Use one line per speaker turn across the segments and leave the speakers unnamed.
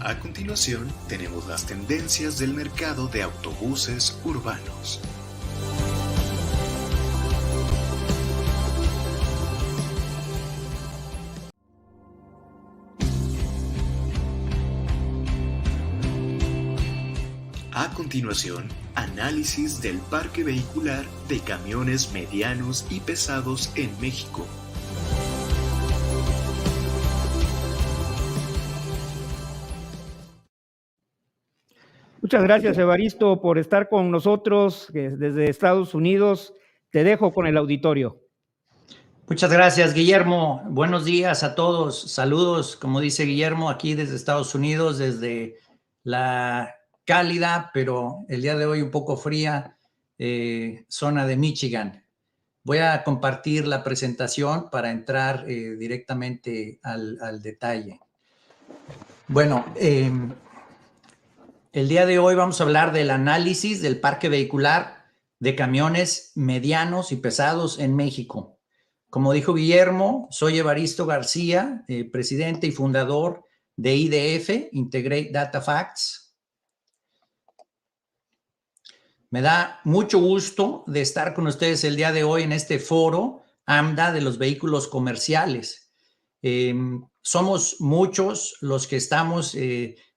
A continuación, tenemos las tendencias del mercado de autobuses urbanos. A continuación, análisis del parque vehicular de camiones medianos y pesados en México.
Muchas gracias, Evaristo, por estar con nosotros desde Estados Unidos. Te dejo con el auditorio.
Muchas gracias, Guillermo. Buenos días a todos. Saludos, como dice Guillermo, aquí desde Estados Unidos, desde la cálida, pero el día de hoy un poco fría, zona de Michigan. Voy a compartir la presentación para entrar directamente al detalle. Bueno, el día de hoy vamos a hablar del análisis del parque vehicular de camiones medianos y pesados en México. Como dijo Guillermo, soy Evaristo García, presidente y fundador de IDF, Integrate Data Facts. Me da mucho gusto de estar con ustedes el día de hoy en este foro AMDA de los vehículos comerciales. Somos muchos los que estamos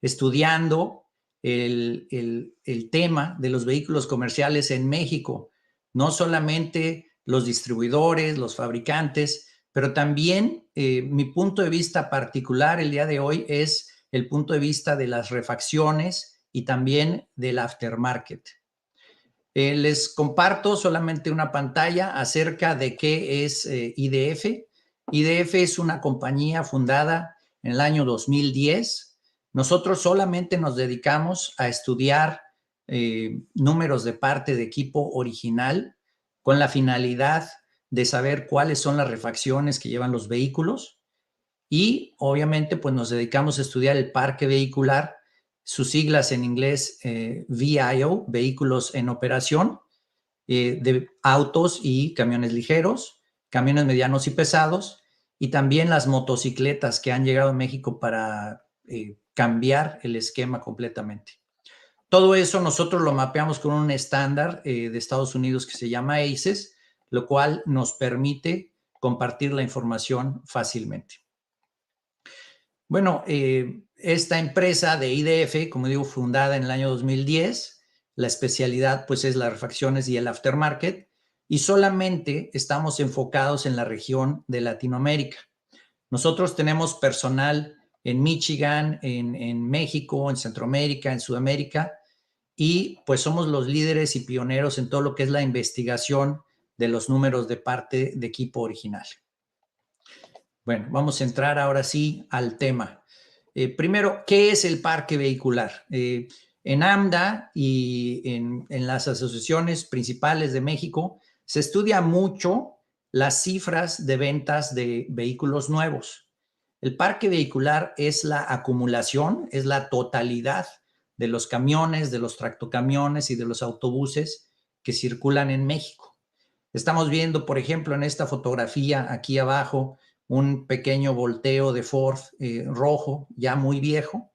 estudiando el tema de los vehículos comerciales en México. No solamente los distribuidores, los fabricantes, pero también mi punto de vista particular el día de hoy es el punto de vista de las refacciones y también del aftermarket. Les comparto solamente una pantalla acerca de qué es IDF. IDF es una compañía fundada en el año 2010. Nosotros solamente nos dedicamos a estudiar números de parte de equipo original con la finalidad de saber cuáles son las refacciones que llevan los vehículos y obviamente pues nos dedicamos a estudiar el parque vehicular, sus siglas en inglés VIO, vehículos en operación, de autos y camiones ligeros, camiones medianos y pesados y también las motocicletas que han llegado a México para cambiar el esquema completamente. Todo eso nosotros lo mapeamos con un estándar de Estados Unidos que se llama ACES, lo cual nos permite compartir la información fácilmente. Bueno, esta empresa de IDF, como digo, fundada en el año 2010, la especialidad pues es las refacciones y el aftermarket, y solamente estamos enfocados en la región de Latinoamérica. Nosotros tenemos personal en Michigan, en México, en Centroamérica, en Sudamérica, y pues somos los líderes y pioneros en todo lo que es la investigación de los números de parte de equipo original. Bueno, vamos a entrar ahora sí al tema. Primero, ¿qué es el parque vehicular? En AMDA y en las asociaciones principales de México se estudia mucho las cifras de ventas de vehículos nuevos. El parque vehicular es la acumulación, es la totalidad de los camiones, de los tractocamiones y de los autobuses que circulan en México. Estamos viendo, por ejemplo, en esta fotografía aquí abajo, un pequeño volteo de Ford rojo, ya muy viejo.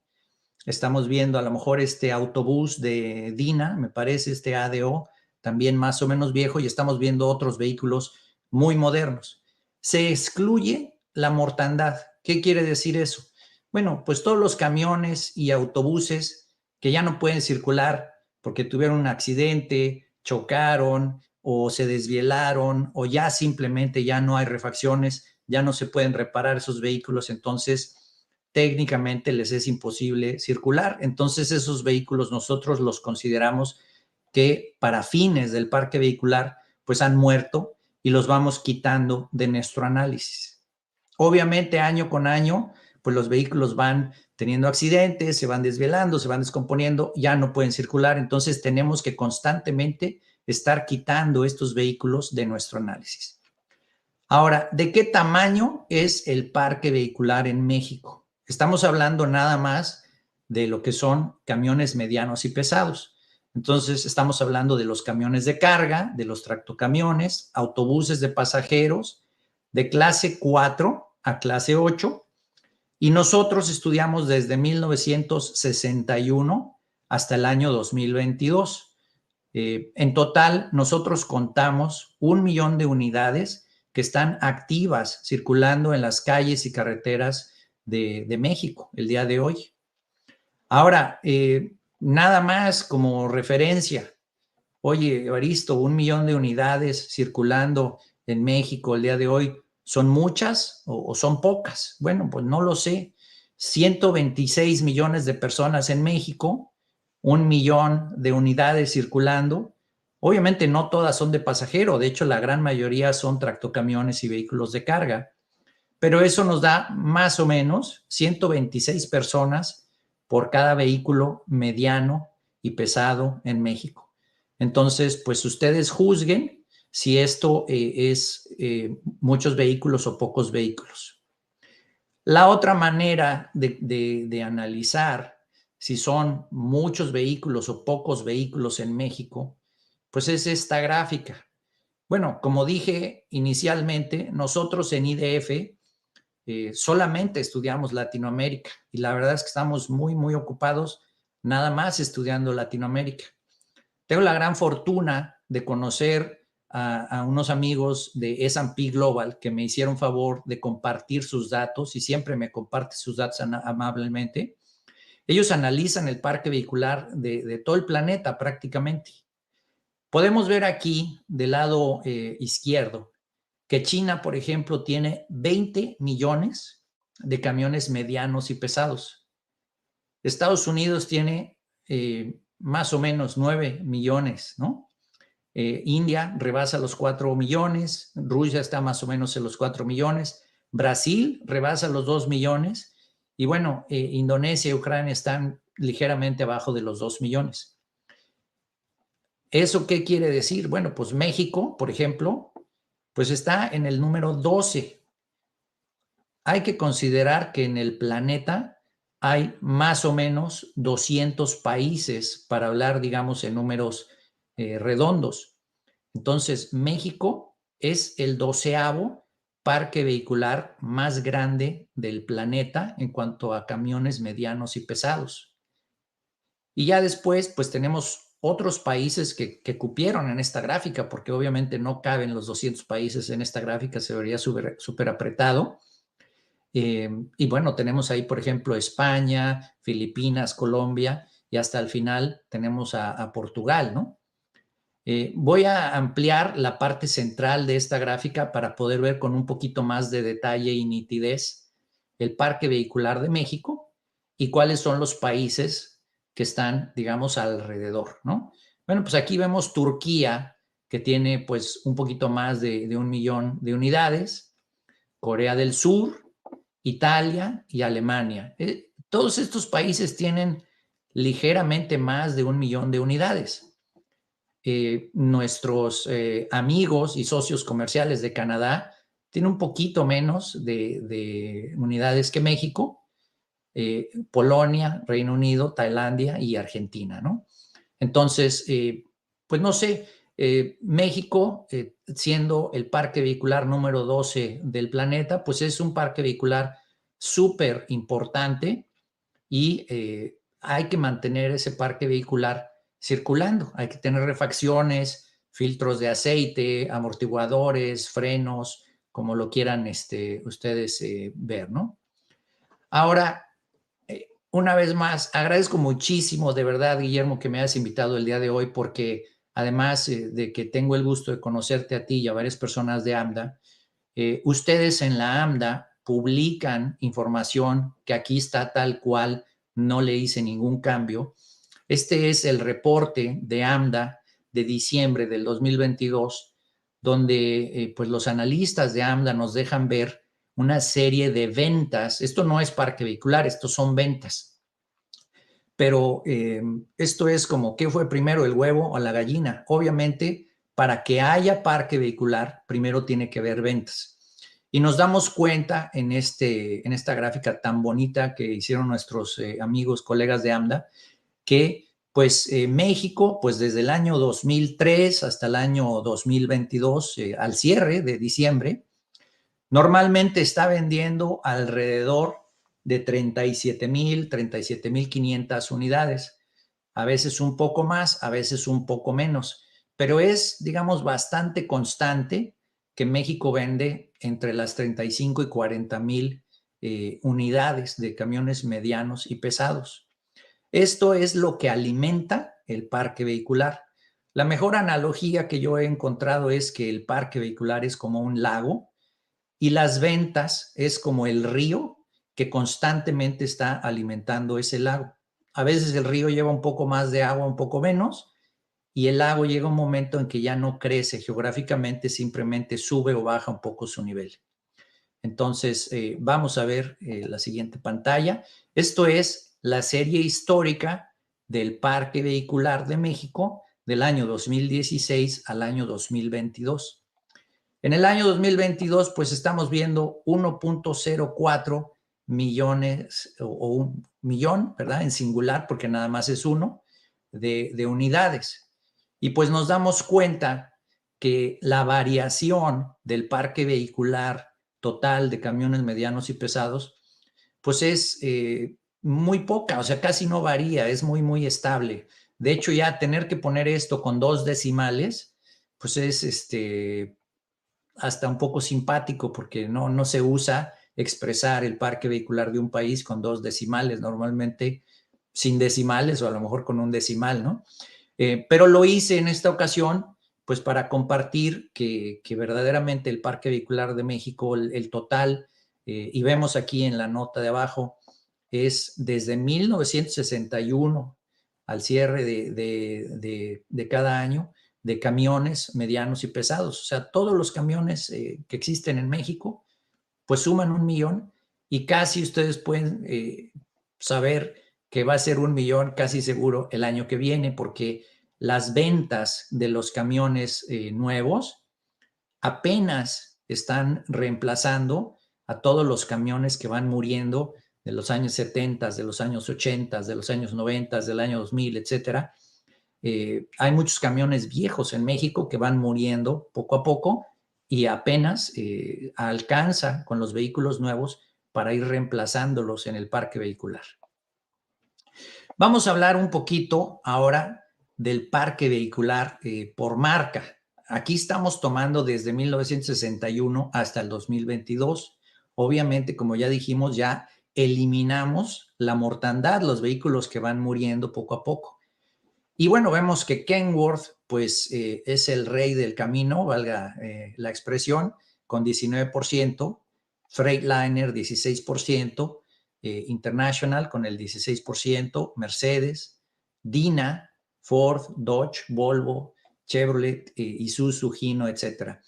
Estamos viendo a lo mejor este autobús de Dina, me parece, este ADO, también más o menos viejo, y estamos viendo otros vehículos muy modernos. Se excluye la mortandad. ¿Qué quiere decir eso? Bueno, pues todos los camiones y autobuses que ya no pueden circular porque tuvieron un accidente, chocaron o se desvielaron o ya simplemente ya no hay refacciones, ya no se pueden reparar esos vehículos, entonces técnicamente les es imposible circular. Entonces esos vehículos nosotros los consideramos que para fines del parque vehicular pues han muerto y los vamos quitando de nuestro análisis. Obviamente año con año pues los vehículos van teniendo accidentes, se van desvielando, se van descomponiendo, ya no pueden circular, entonces tenemos que constantemente estar quitando estos vehículos de nuestro análisis. Ahora, ¿de qué tamaño es el parque vehicular en México? Estamos hablando nada más de lo que son camiones medianos y pesados. Entonces, estamos hablando de los camiones de carga, de los tractocamiones, autobuses de pasajeros, de clase 4 a clase 8, Y nosotros estudiamos desde 1961 hasta el año 2022. En total, nosotros contamos 1 millón de unidades que están activas circulando en las calles y carreteras de México el día de hoy. Ahora, nada más como referencia. Oye, Evaristo, 1 millón de unidades circulando en México el día de hoy, ¿son muchas o son pocas? Bueno, pues no lo sé. 126 millones de personas en México, 1 millón de unidades circulando. Obviamente no todas son de pasajero, de hecho la gran mayoría son tractocamiones y vehículos de carga, pero eso nos da más o menos 126 personas por cada vehículo mediano y pesado en México. Entonces, pues ustedes juzguen si esto es muchos vehículos o pocos vehículos. La otra manera de analizar si son muchos vehículos o pocos vehículos en México, pues es esta gráfica. Bueno, como dije inicialmente, nosotros en IDF solamente estudiamos Latinoamérica y la verdad es que estamos muy ocupados nada más estudiando Latinoamérica. Tengo la gran fortuna de conocer a unos amigos de S&P Global que me hicieron favor de compartir sus datos y siempre me comparte sus datos amablemente. Ellos analizan el parque vehicular de todo el planeta prácticamente. Podemos ver aquí del lado izquierdo que China, por ejemplo, tiene 20 millones de camiones medianos y pesados. Estados Unidos tiene más o menos 9 millones, ¿no? India rebasa los 4 millones, Rusia está más o menos en los 4 millones, Brasil rebasa los 2 millones y bueno, Indonesia y Ucrania están ligeramente abajo de los 2 millones. ¿Eso qué quiere decir? Bueno, pues México, por ejemplo, pues está en el número 12. Hay que considerar que en el planeta hay más o menos 200 países para hablar, digamos, en números redondos. Entonces, México es el 12º parque vehicular más grande del planeta en cuanto a camiones medianos y pesados. Y ya después, pues tenemos otros países que cupieron en esta gráfica, porque obviamente no caben los 200 países en esta gráfica, se vería súper apretado. Y bueno, tenemos ahí, por ejemplo, España, Filipinas, Colombia, y hasta el final tenemos a Portugal, ¿no? Voy a ampliar la parte central de esta gráfica para poder ver con un poquito más de detalle y nitidez el parque vehicular de México y cuáles son los países que están, digamos, alrededor, ¿no? Bueno, pues aquí vemos Turquía, que tiene pues un poquito más de 1 millón de unidades, Corea del Sur, Italia y Alemania. Todos estos países tienen ligeramente más de 1 millón de unidades. Nuestros amigos y socios comerciales de Canadá tienen un poquito menos de unidades que México, Polonia, Reino Unido, Tailandia y Argentina, ¿no? Entonces, pues no sé, México, siendo el parque vehicular número 12 del planeta, pues es un parque vehicular súper importante y hay que mantener ese parque vehicular circulando. Hay que tener refacciones, filtros de aceite, amortiguadores, frenos, como lo quieran ustedes ver, ¿no? Ahora, una vez más, agradezco muchísimo, de verdad, Guillermo, que me hayas invitado el día de hoy, porque además de que tengo el gusto de conocerte a ti y a varias personas de AMDA, ustedes en la AMDA publican información que aquí está tal cual, no le hice ningún cambio. Este es el reporte de AMDA de diciembre del 2022, donde pues los analistas de AMDA nos dejan ver una serie de ventas. Esto no es parque vehicular, esto son ventas. Pero esto es como, ¿qué fue primero, el huevo o la gallina? Obviamente, para que haya parque vehicular, primero tiene que haber ventas. Y nos damos cuenta en esta gráfica tan bonita que hicieron nuestros amigos, colegas de AMDA, que pues México, pues desde el año 2003 hasta el año 2022, al cierre de diciembre, normalmente está vendiendo alrededor de 37,000, 37,500 unidades. A veces un poco más, a veces un poco menos, pero es, digamos, bastante constante que México vende entre las 35 y 40,000 unidades de camiones medianos y pesados. Esto es lo que alimenta el parque vehicular. La mejor analogía que yo he encontrado es que el parque vehicular es como un lago y las ventas es como el río que constantemente está alimentando ese lago. A veces el río lleva un poco más de agua, un poco menos, y el lago llega un momento en que ya no crece geográficamente, simplemente sube o baja un poco su nivel. Entonces, vamos a ver la siguiente pantalla. Esto es la serie histórica del Parque Vehicular de México del año 2016 al año 2022. En el año 2022, pues estamos viendo 1.04 millones o un millón, ¿verdad? En singular, porque nada más es uno, de unidades. Y pues nos damos cuenta que la variación del parque vehicular total de camiones medianos y pesados, pues es muy poca, o sea, casi no varía, es muy, muy estable. De hecho, ya tener que poner esto con 2 decimales, pues es hasta un poco simpático porque no se usa expresar el parque vehicular de un país con 2 decimales, normalmente sin decimales o a lo mejor con un decimal, ¿no? Pero lo hice en esta ocasión pues para compartir que verdaderamente el parque vehicular de México, el total, y vemos aquí en la nota de abajo, es desde 1961 al cierre de cada año, de camiones medianos y pesados. O sea, todos los camiones que existen en México, pues suman 1 millón y casi ustedes pueden saber que va a ser 1 millón casi seguro el año que viene, porque las ventas de los camiones nuevos apenas están reemplazando a todos los camiones que van muriendo de los años 70, de los años 80, de los años 90, del año 2000, etcétera. Hay muchos camiones viejos en México que van muriendo poco a poco y apenas alcanza con los vehículos nuevos para ir reemplazándolos en el parque vehicular. Vamos a hablar un poquito ahora del parque vehicular por marca. Aquí estamos tomando desde 1961 hasta el 2022. Obviamente, como ya dijimos, ya eliminamos la mortandad, los vehículos que van muriendo poco a poco. Y bueno, vemos que Kenworth, pues es el rey del camino, valga la expresión, con 19%, Freightliner 16%, International con el 16%, Mercedes, Dina, Ford, Dodge, Volvo, Chevrolet, Isuzu, Hino, etc.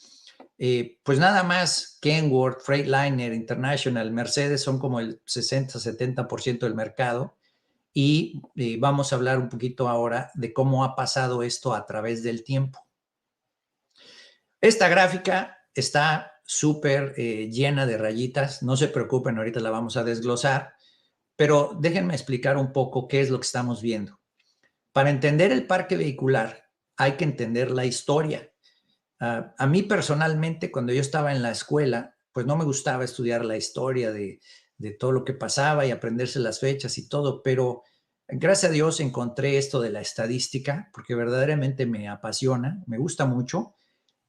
Pues nada más Kenworth, Freightliner, International, Mercedes son como el 60-70% del mercado. Y vamos a hablar un poquito ahora de cómo ha pasado esto a través del tiempo. Esta gráfica está súper llena de rayitas, no se preocupen, ahorita la vamos a desglosar, pero déjenme explicar un poco qué es lo que estamos viendo. Para entender el parque vehicular hay que entender la historia. A mí personalmente, cuando yo estaba en la escuela, pues no me gustaba estudiar la historia de todo lo que pasaba y aprenderse las fechas y todo, pero gracias a Dios encontré esto de la estadística porque verdaderamente me apasiona, me gusta mucho,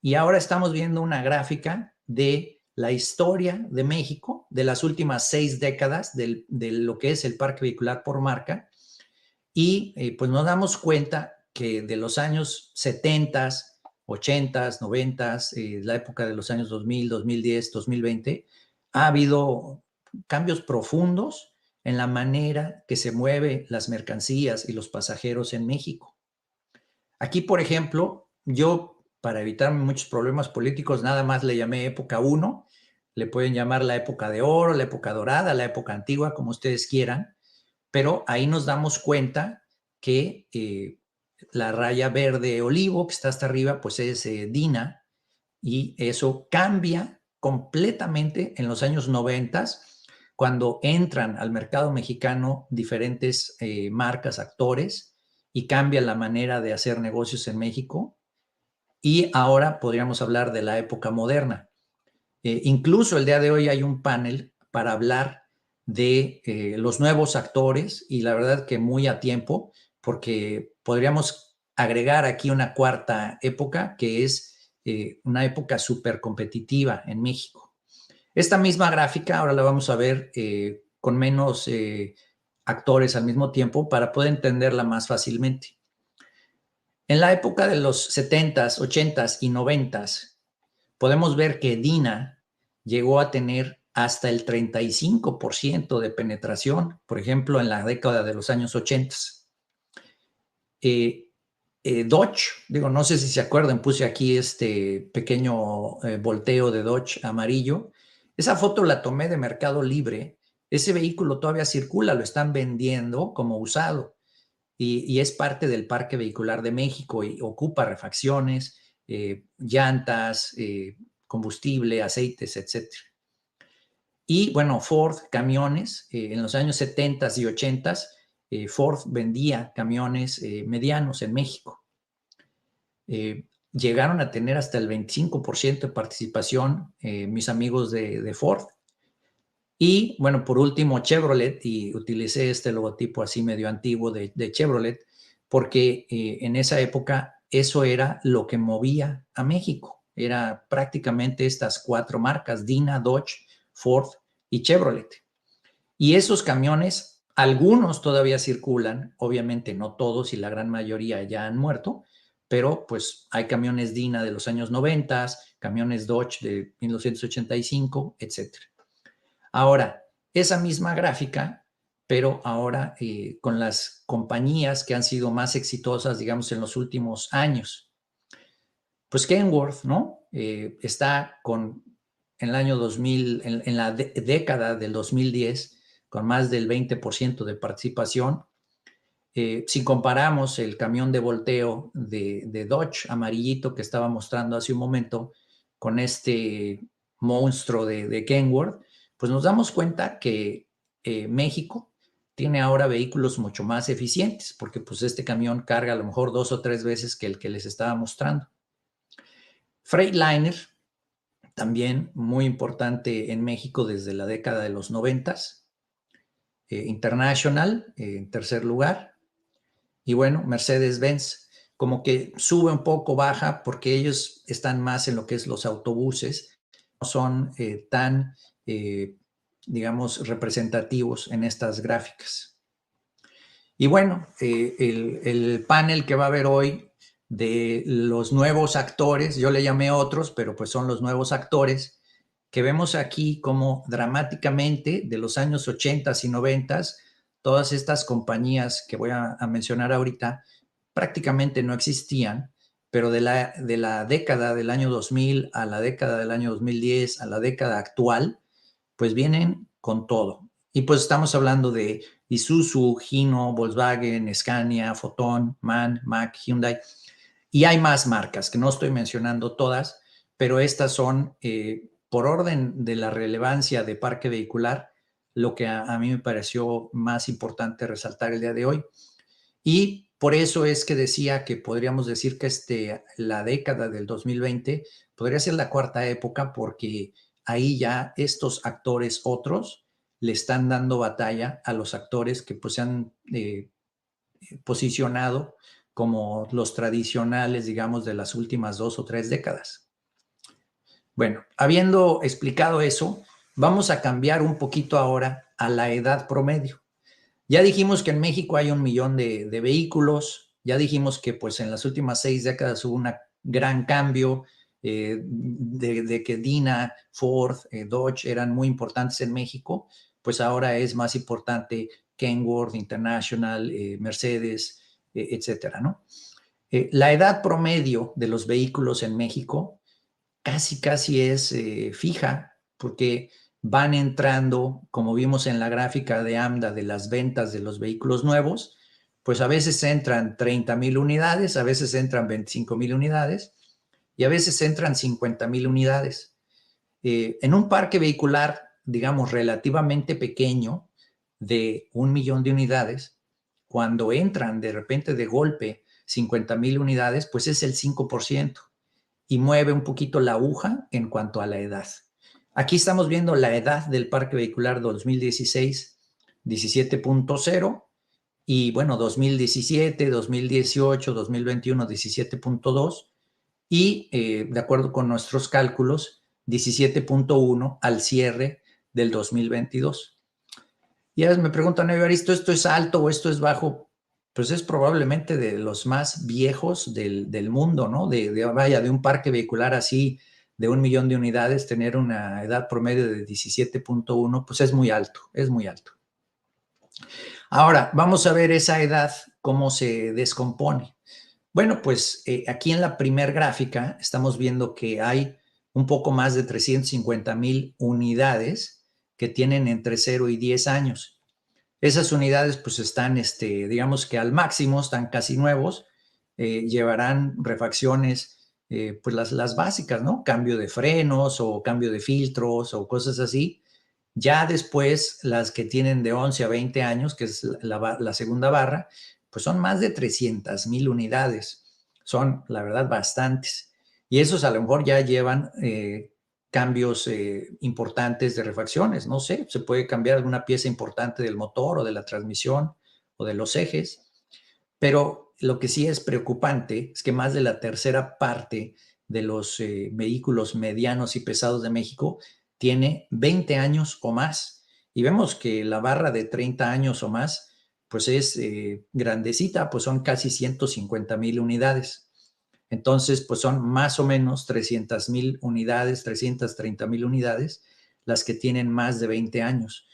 y ahora estamos viendo una gráfica de la historia de México de las últimas 6 décadas de lo que es el parque vehicular por marca, y pues nos damos cuenta que de los años 70, 80, 90, la época de los años 2000, 2010, 2020, ha habido cambios profundos en la manera que se mueven las mercancías y los pasajeros en México. Aquí, por ejemplo, yo, para evitar muchos problemas políticos, nada más le llamé época 1, le pueden llamar la época de oro, la época dorada, la época antigua, como ustedes quieran, pero ahí nos damos cuenta que la raya verde olivo que está hasta arriba, pues es Dina, y eso cambia completamente en los años 90, cuando entran al mercado mexicano diferentes marcas, actores, y cambia la manera de hacer negocios en México. Y ahora podríamos hablar de la época moderna. Incluso el día de hoy hay un panel para hablar de los nuevos actores, y la verdad que muy a tiempo, porque podríamos agregar aquí una cuarta época, que es una época súper competitiva en México. Esta misma gráfica ahora la vamos a ver con menos actores al mismo tiempo para poder entenderla más fácilmente. En la época de los 70s, 80s y 90s, podemos ver que Dina llegó a tener hasta el 35% de penetración, por ejemplo, en la década de los años 80. Dodge, digo, no sé si se acuerdan, puse aquí este pequeño volteo de Dodge amarillo. Esa foto la tomé de Mercado Libre. Ese vehículo todavía circula, lo están vendiendo como usado y es parte del Parque Vehicular de México y ocupa refacciones, llantas, combustible, aceites, etc. Y bueno, Ford, camiones, en los años 70 y 80, Ford vendía camiones medianos en México. Llegaron a tener hasta el 25% de participación mis amigos de Ford. Y bueno, por último, Chevrolet, y utilicé este logotipo así medio antiguo de Chevrolet, porque en esa época eso era lo que movía a México. Era prácticamente estas cuatro marcas: Dina, Dodge, Ford y Chevrolet. Y esos camiones, algunos todavía circulan, obviamente no todos y la gran mayoría ya han muerto, pero pues hay camiones Dina de los años 90, camiones Dodge de 1985, etcétera. Ahora, esa misma gráfica, pero ahora con las compañías que han sido más exitosas, digamos, en los últimos años. Pues Kenworth, ¿no? Está en el año 2000, en la década del 2010, con más del 20% de participación. Si comparamos el camión de volteo de Dodge amarillito que estaba mostrando hace un momento con este monstruo de Kenworth, pues nos damos cuenta que México tiene ahora vehículos mucho más eficientes, porque pues este camión carga a lo mejor 2 o 3 veces que el que les estaba mostrando. Freightliner, también muy importante en México desde la década de los 90. International, en tercer lugar. Y bueno, Mercedes-Benz, como que sube un poco, baja, porque ellos están más en lo que es los autobuses, no son tan, digamos, representativos en estas gráficas. Y bueno, el panel que va a haber hoy de los nuevos actores, yo le llamé otros, pero pues son los nuevos actores, que vemos aquí como dramáticamente de los años 80 y 90, todas estas compañías que voy a mencionar ahorita prácticamente no existían, pero de la década del año 2000 a la década del año 2010, a la década actual, pues vienen con todo. Y pues estamos hablando de Isuzu, Hino, Volkswagen, Scania, Foton, MAN, Mack, Hyundai. Y hay más marcas que no estoy mencionando todas, pero estas son, por orden de la relevancia de parque vehicular, lo que a mí me pareció más importante resaltar el día de hoy. Y por eso es que decía que podríamos decir que la década del 2020 podría ser la cuarta época, porque ahí ya estos actores otros le están dando batalla a los actores que pues se han posicionado como los tradicionales, digamos, de las últimas 2 o 3 décadas. Bueno, habiendo explicado eso, vamos a cambiar un poquito ahora a la edad promedio. Ya dijimos que en México hay 1 millón de vehículos, ya dijimos que pues en las últimas 6 décadas hubo un gran cambio, de que Dina, Ford, Dodge eran muy importantes en México, pues ahora es más importante Kenworth, International, Mercedes, etcétera, ¿no? La edad promedio de los vehículos en México casi es fija, porque van entrando, como vimos en la gráfica de AMDA de las ventas de los vehículos nuevos, pues a veces entran 30,000 unidades, a veces entran 25,000 unidades y a veces entran 50,000 unidades. En un parque vehicular, digamos, relativamente pequeño, de 1 millón de unidades, cuando entran de repente de golpe 50,000 unidades, pues es el 5% y mueve un poquito la aguja en cuanto a la edad. Aquí estamos viendo la edad del parque vehicular 2016, 17.0, y bueno, 2017, 2018, 2021, 17.2, y de acuerdo con nuestros cálculos, 17.1 al cierre del 2022. Y ahora me preguntan, Evaristo, ¿esto es alto o esto es bajo? Pues es probablemente de los más viejos del mundo, ¿no? Vaya, de un parque vehicular así de 1 millón de unidades, tener una edad promedio de 17.1, pues es muy alto, es muy alto. Ahora, vamos a ver esa edad, cómo se descompone. Bueno, pues aquí en la primer gráfica estamos viendo que hay un poco más de 350,000 unidades que tienen entre 0 y 10 años. Esas unidades pues están, digamos que al máximo, están casi nuevos, llevarán refacciones, pues las básicas, ¿no? Cambio de frenos o cambio de filtros o cosas así. Ya después, las que tienen de 11 a 20 años, que es la segunda barra, pues son más de 300,000 unidades. Son, la verdad, bastantes. Y esos a lo mejor ya llevan cambios importantes de refacciones. No sé, se puede cambiar alguna pieza importante del motor o de la transmisión o de los ejes. Pero lo que sí es preocupante es que más de la tercera parte de los vehículos medianos y pesados de México tiene 20 años o más. Y vemos que la barra de 30 años o más, pues es grandecita, pues son casi 150,000 unidades. Entonces, pues son más o menos 300,000 unidades, 330,000 unidades, las que tienen más de 20 años.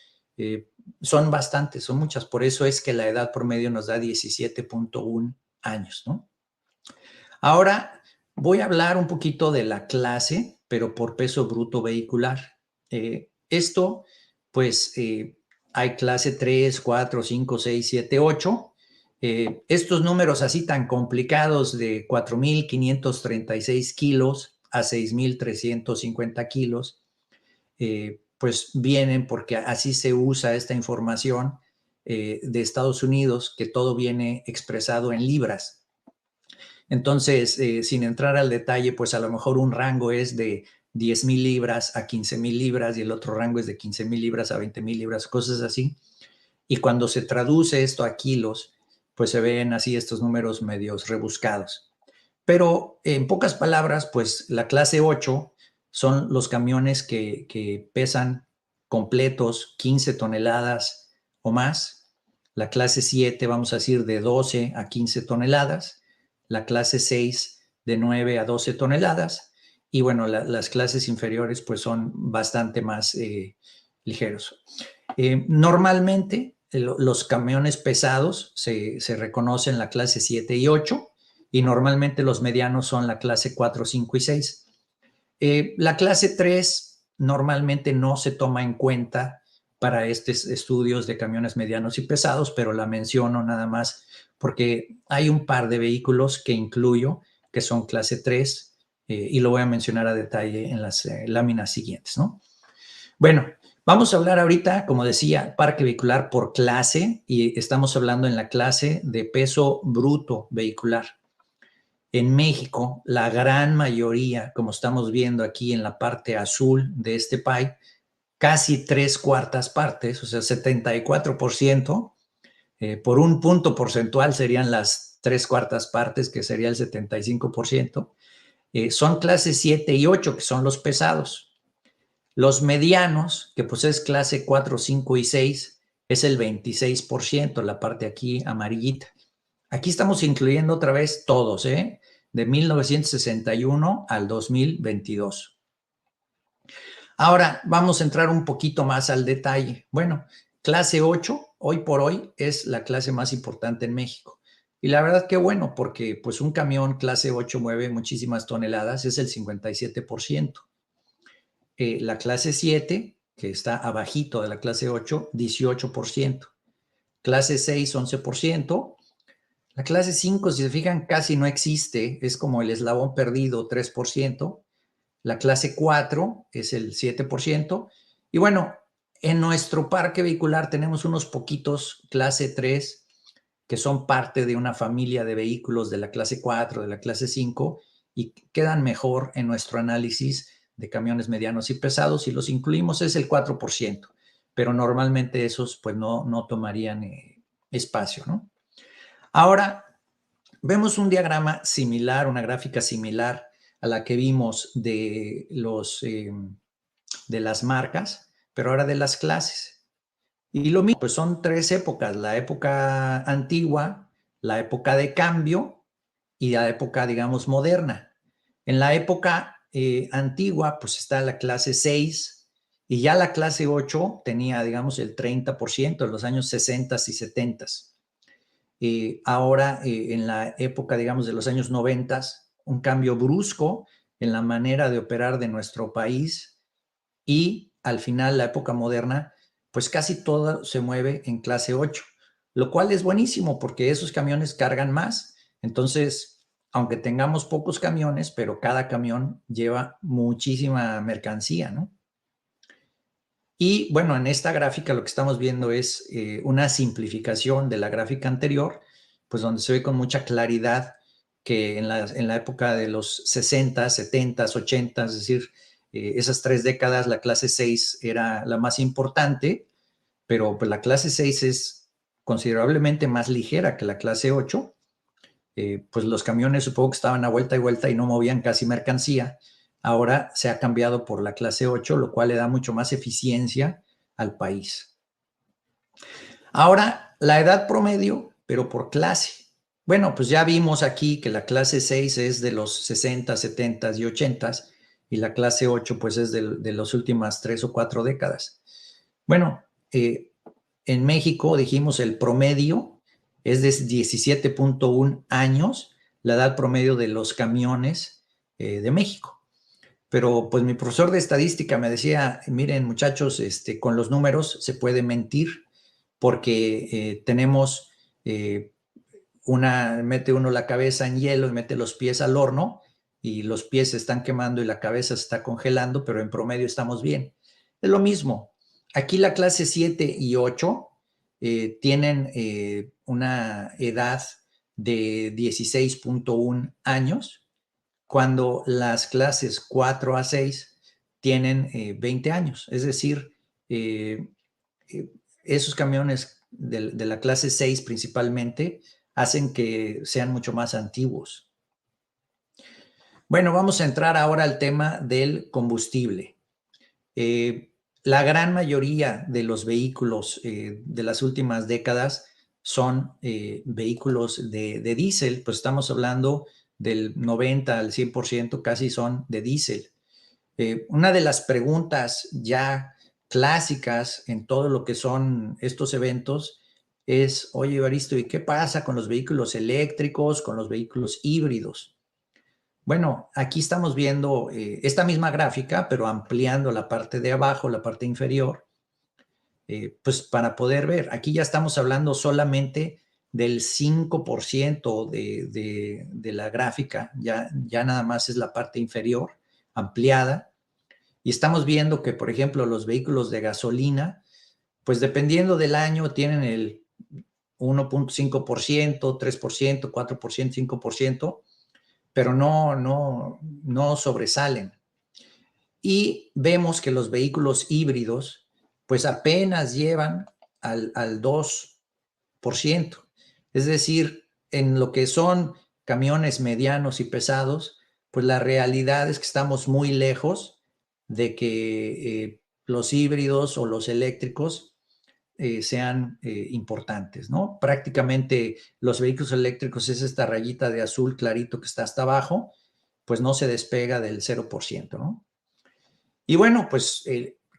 Son bastantes, son muchas. Por eso es que la edad promedio nos da 17.1 años, ¿no? Ahora voy a hablar un poquito de la clase, pero por peso bruto vehicular. Esto, pues, hay clase 3, 4, 5, 6, 7, 8. Estos números así tan complicados de 4,536 kilos a 6,350 kilos, pues vienen porque así se usa esta información de Estados Unidos, que todo viene expresado en libras. Entonces, sin entrar al detalle, pues a lo mejor un rango es de 10,000 libras a 15,000 libras y el otro rango es de 15,000 libras a 20,000 libras, cosas así. Y cuando se traduce esto a kilos, pues se ven así estos números medios rebuscados. Pero en pocas palabras, pues la clase 8 son los camiones que pesan completos 15 toneladas o más. La clase 7, vamos a decir, de 12 a 15 toneladas. La clase 6, de 9 a 12 toneladas. Y bueno, las clases inferiores pues son bastante más ligeros. Normalmente los camiones pesados se reconocen la clase 7 y 8, y normalmente los medianos son la clase 4, 5 y 6. La clase 3 normalmente no se toma en cuenta para estos estudios de camiones medianos y pesados, pero la menciono nada más porque hay un par de vehículos que incluyo que son clase 3 y lo voy a mencionar a detalle en las láminas siguientes, ¿no? Bueno, vamos a hablar ahorita, como decía, parque vehicular por clase, y estamos hablando en la clase de peso bruto vehicular. En México, la gran mayoría, como estamos viendo aquí en la parte azul de este pie, casi 3/4 partes, o sea, 74%, por un punto porcentual serían las 3/4 partes, que sería el 75%, son clases 7 y 8, que son los pesados. Los medianos, que pues es clase 4, 5 y 6, es el 26%, la parte aquí amarillita. Aquí estamos incluyendo otra vez todos, de 1961 al 2022. Ahora vamos a entrar un poquito más al detalle. Bueno, clase 8, hoy por hoy, es la clase más importante en México. Y la verdad que bueno, porque pues un camión clase 8 mueve muchísimas toneladas, es el 57%. La clase 7, que está abajito de la clase 8, 18%. Clase 6, 11%. La clase 5, si se fijan, casi no existe, es como el eslabón perdido, 3%. La clase 4 es el 7%. Y bueno, en nuestro parque vehicular tenemos unos poquitos clase 3 que son parte de una familia de vehículos de la clase 4, de la clase 5, y quedan mejor en nuestro análisis de camiones medianos y pesados. Si los incluimos es el 4%, pero normalmente esos pues no tomarían espacio, ¿no? Ahora, vemos un diagrama similar, una gráfica similar a la que vimos de las marcas, pero ahora de las clases. Y lo mismo, pues son 3 épocas: la época antigua, la época de cambio y la época, digamos, moderna. En la época antigua, pues está la clase 6, y ya la clase 8 tenía, digamos, el 30% en los años 60 y 70. Ahora, en la época, digamos, de los años 90, un cambio brusco en la manera de operar de nuestro país, y al final, la época moderna, pues casi todo se mueve en clase 8, lo cual es buenísimo porque esos camiones cargan más. Entonces, aunque tengamos pocos camiones, pero cada camión lleva muchísima mercancía, ¿no? Y bueno, en esta gráfica lo que estamos viendo es una simplificación de la gráfica anterior, pues donde se ve con mucha claridad que en la época de los 60, 70, 80, es decir, esas 3 décadas, la clase 6 era la más importante, pero pues la clase 6 es considerablemente más ligera que la clase 8. Pues los camiones supongo que estaban a vuelta y vuelta y no movían casi mercancía. Ahora se ha cambiado por la clase 8, lo cual le da mucho más eficiencia al país. Ahora, la edad promedio, pero por clase. Bueno, pues ya vimos aquí que la clase 6 es de los 60, 70 y 80, y la clase 8 pues es de las últimas 3 o 4 décadas. Bueno, en México dijimos el promedio es de 17.1 años, la edad promedio de los camiones de México. Pero pues mi profesor de estadística me decía, miren muchachos, con los números se puede mentir, porque tenemos mete uno la cabeza en hielo y mete los pies al horno, y los pies se están quemando y la cabeza se está congelando, pero en promedio estamos bien. Es lo mismo. Aquí la clase 7 y 8 tienen una edad de 16.1 años, cuando las clases 4 a 6 tienen 20 años. Es decir, esos camiones de la clase 6 principalmente hacen que sean mucho más antiguos. Bueno, vamos a entrar ahora al tema del combustible. La gran mayoría de los vehículos de las últimas décadas son vehículos de diésel, pues estamos hablando del 90 al 100% casi son de diésel. Una de las preguntas ya clásicas en todo lo que son estos eventos es, oye, Evaristo, ¿y qué pasa con los vehículos eléctricos, con los vehículos híbridos? Bueno, aquí estamos viendo esta misma gráfica, pero ampliando la parte de abajo, la parte inferior, pues para poder ver. Aquí ya estamos hablando solamente del 5% de la gráfica, ya nada más es la parte inferior ampliada, y estamos viendo que, por ejemplo, los vehículos de gasolina, pues dependiendo del año tienen el 1.5%, 3%, 4%, 5%, pero no sobresalen. Y vemos que los vehículos híbridos pues apenas llevan al 2%. Es decir, en lo que son camiones medianos y pesados, pues la realidad es que estamos muy lejos de que los híbridos o los eléctricos sean importantes, ¿no? Prácticamente los vehículos eléctricos es esta rayita de azul clarito que está hasta abajo, pues no se despega del 0%, ¿no? Y bueno, pues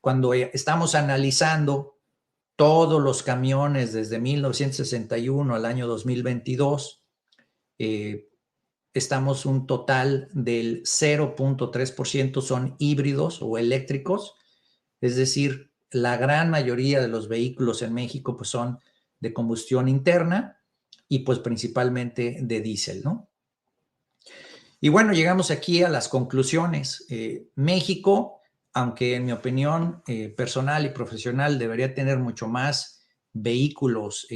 cuando estamos analizando todos los camiones desde 1961 al año 2022, estamos un total del 0.3% son híbridos o eléctricos, es decir, la gran mayoría de los vehículos en México pues son de combustión interna y pues principalmente de diésel, ¿no? Y bueno, llegamos aquí a las conclusiones. México, aunque en mi opinión personal y profesional debería tener mucho más vehículos,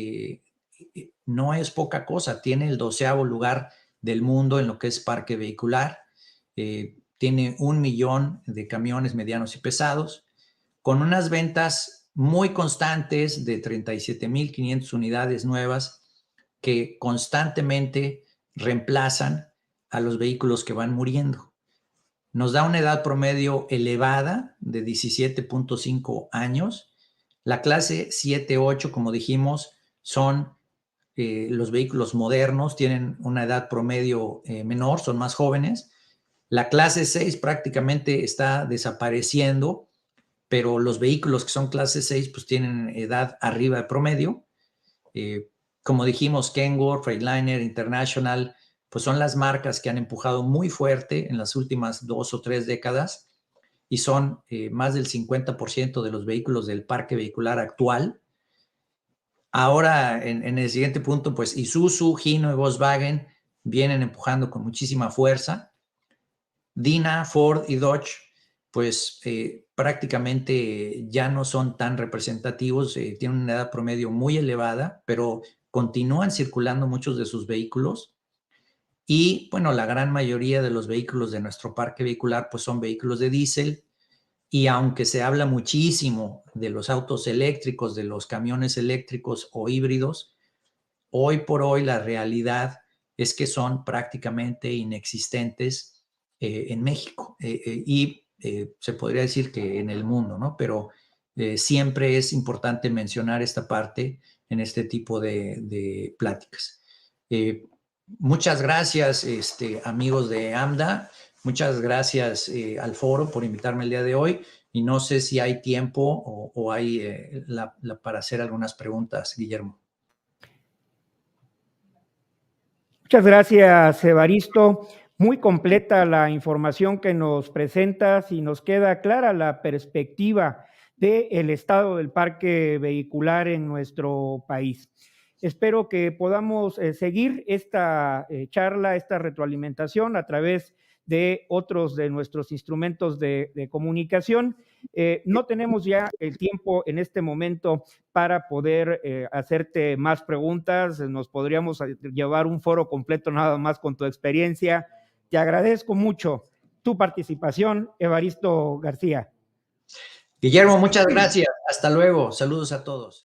no es poca cosa. Tiene el 12º lugar del mundo en lo que es parque vehicular. tiene 1 millón de camiones medianos y pesados, con unas ventas muy constantes de 37,500 unidades nuevas que constantemente reemplazan a los vehículos que van muriendo. Nos da una edad promedio elevada de 17.5 años. La clase 7-8, como dijimos, son los vehículos modernos, tienen una edad promedio menor, son más jóvenes. La clase 6 prácticamente está desapareciendo, pero los vehículos que son clase 6 pues tienen edad arriba de promedio. Como dijimos, Kenworth, Freightliner, International, pues son las marcas que han empujado muy fuerte en las últimas 2 o 3 décadas y son más del 50% de los vehículos del parque vehicular actual. Ahora, en el siguiente punto, pues Isuzu, Hino y Volkswagen vienen empujando con muchísima fuerza. Dina, Ford y Dodge, pues prácticamente ya no son tan representativos, tienen una edad promedio muy elevada, pero continúan circulando muchos de sus vehículos. Y bueno, la gran mayoría de los vehículos de nuestro parque vehicular pues son vehículos de diésel. Y aunque se habla muchísimo de los autos eléctricos, de los camiones eléctricos o híbridos, hoy por hoy la realidad es que son prácticamente inexistentes en México y se podría decir que en el mundo, ¿no? Pero siempre es importante mencionar esta parte en este tipo de pláticas. Muchas gracias, amigos de AMDA. Muchas gracias al foro por invitarme el día de hoy y no sé si hay tiempo o hay para hacer algunas preguntas, Guillermo.
Muchas gracias, Evaristo. Muy completa la información que nos presentas y nos queda clara la perspectiva del estado del parque vehicular en nuestro país. Espero que podamos seguir esta charla, esta retroalimentación a través de otros de nuestros instrumentos de comunicación. No tenemos ya el tiempo en este momento para poder hacerte más preguntas. Nos podríamos llevar un foro completo nada más con tu experiencia. Te agradezco mucho tu participación, Evaristo García.
Guillermo, muchas gracias. Hasta luego. Saludos a todos.